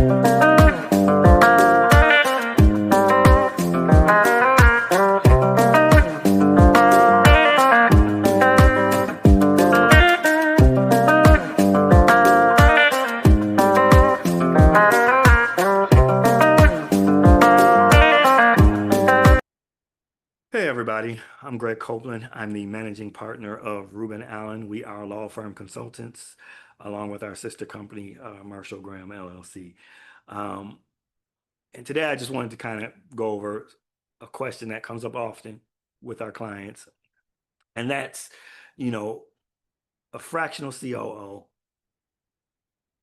Hey everybody, I'm Greg Copeland. I'm the managing partner of Reuben Allen. We are law firm consultants, along with our sister company, Marshall Graham LLC. Um, and today I just wanted to kind of go over a question that comes up often with our clients, and that's, you know, a fractional COO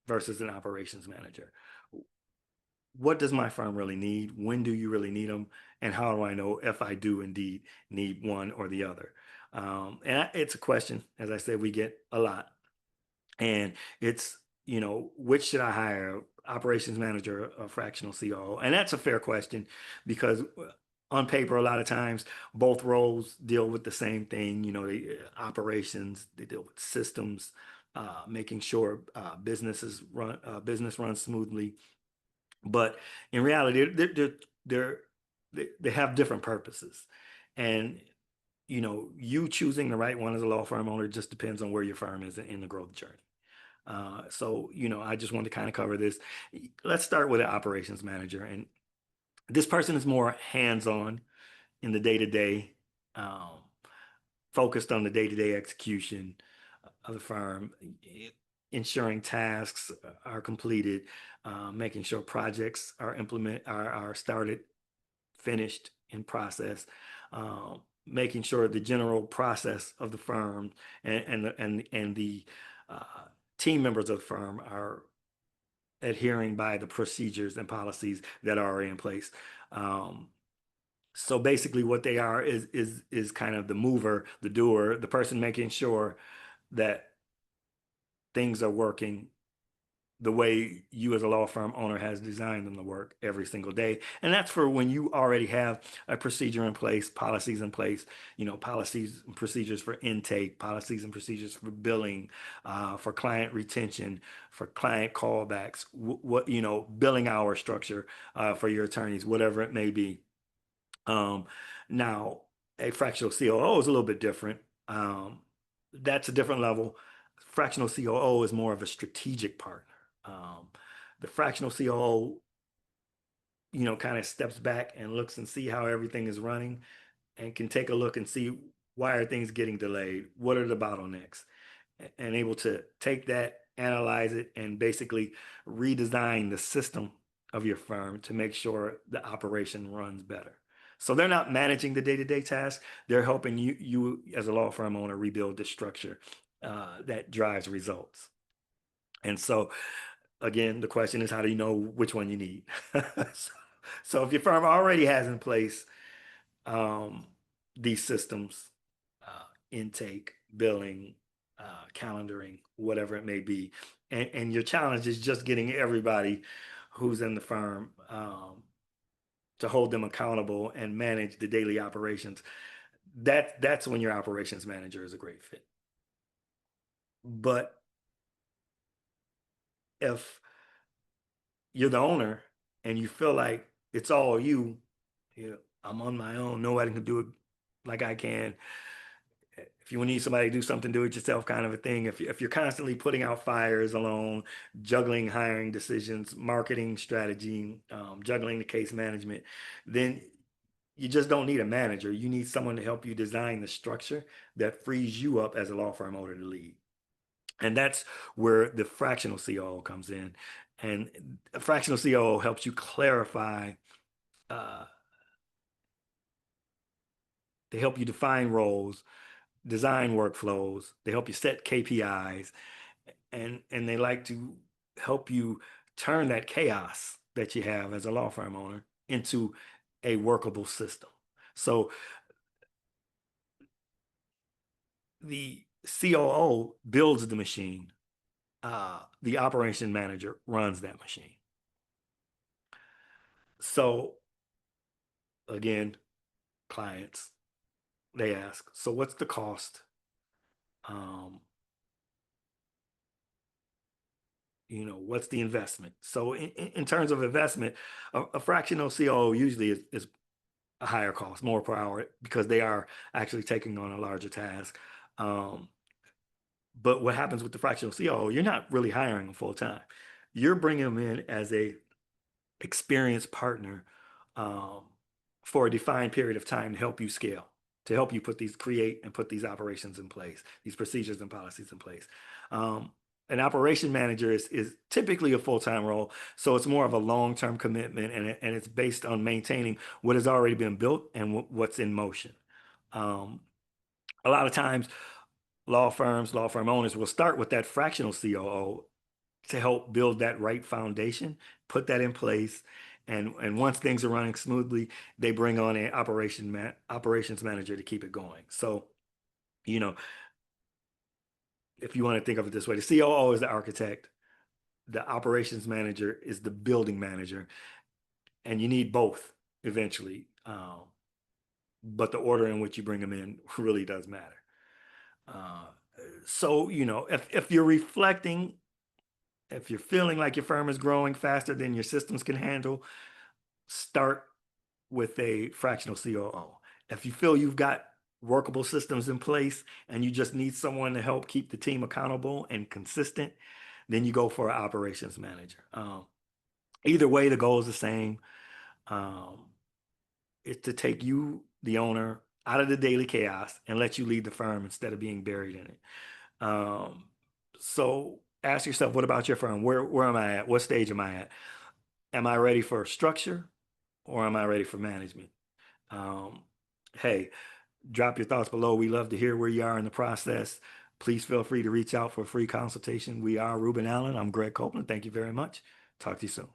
versus an operations manager. What does my firm really need? When do you really need them? And how do I know if I do indeed need one or the other? It's a question, as I said, we get a lot. And it's, which should I hire? Operations manager or fractional COO? And that's a fair question because on paper, a lot of times both roles deal with the same thing. Operations, they deal with systems, making sure business runs smoothly, but in reality, they're, they have different purposes. And, you choosing the right one as a law firm owner just depends on where your firm is in the growth journey. I just want to kind of cover this. Let's start with an operations manager. And this person is more hands-on in the day-to-day, um, focused on the day-to-day execution of the firm, ensuring tasks are completed, making sure projects are started, finished, in process, making sure the general process of the firm and the uh, team members of the firm are adhering by the procedures and policies that are already in place. So basically what they are is kind of the mover, the doer, the person making sure that things are working the way you as a law firm owner has designed them to work every single day. And that's for when you already have a procedure in place, policies in place, policies and procedures for intake, policies and procedures for billing, for client retention, for client callbacks, billing hour structure, for your attorneys, whatever it may be. Um, Now, a fractional COO is a little bit different. That's a different level. Fractional COO is more of a strategic partner. The fractional COO, kind of steps back and looks and see how everything is running and can take a look and see why are things getting delayed? What are the bottlenecks? And able to take that, analyze it, and basically redesign the system of your firm to make sure the operation runs better. So they're not managing the day-to-day tasks. They're helping you as a law firm owner rebuild the structure that drives results. And so again, the question is, how do you know which one you need? So if your firm already has in place um, these systems, intake, billing, calendaring, whatever it may be, and your challenge is just getting everybody who's in the firm to hold them accountable and manage the daily operations, that's when your operations manager is a great fit. But if you're the owner and you feel like it's all you, I'm on my own, nobody can do it like I can. If you need somebody to do something, do it yourself kind of a thing. If you're constantly putting out fires alone, juggling hiring decisions, marketing strategy, juggling the case management, then you just don't need a manager. You need someone to help you design the structure that frees you up as a law firm owner to lead. And that's where the fractional COO comes in. And a fractional COO helps you clarify, uh, they help you define roles, design workflows, they help you set KPIs, and they like to help you turn that chaos that you have as a law firm owner into a workable system. So the COO builds the machine, the operation manager runs that machine. So again, clients, they ask, so what's the cost? Um, What's the investment? So in terms of investment, a fractional COO usually is a higher cost, more per hour, because they are actually taking on a larger task. Um, but what happens with the fractional COO, you're not really hiring them full time. You're bringing them in as a experienced partner um, for a defined period of time to help you scale, to help you create and put these operations in place, these procedures and policies in place. Um, an operation manager is typically a full-time role, so it's more of a long-term commitment, and it's based on maintaining what has already been built and what's in motion. Um, a lot of times, law firm owners will start with that fractional COO to help build that right foundation, put that in place. And once things are running smoothly, they bring on an operations manager to keep it going. So, you know, if you want to think of it this way, the COO is the architect, the operations manager is the building manager, and you need both eventually. But the order in which you bring them in really does matter. Uh, so, if you're reflecting, if you're feeling like your firm is growing faster than your systems can handle, start with a fractional COO. If you feel you've got workable systems in place and you just need someone to help keep the team accountable and consistent, then you go for an operations manager. Either way, the goal is the same. Um, it's to take you, the owner, out of the daily chaos and let you lead the firm instead of being buried in it. Um, so ask yourself, what about your firm? Where am I at? What stage am I at? Am I ready for structure or am I ready for management? Um, hey, drop your thoughts below. We love to hear where you are in the process. Please feel free to reach out for a free consultation. We are Reuben Allen. I'm Greg Copeland. Thank you very much. Talk to you soon.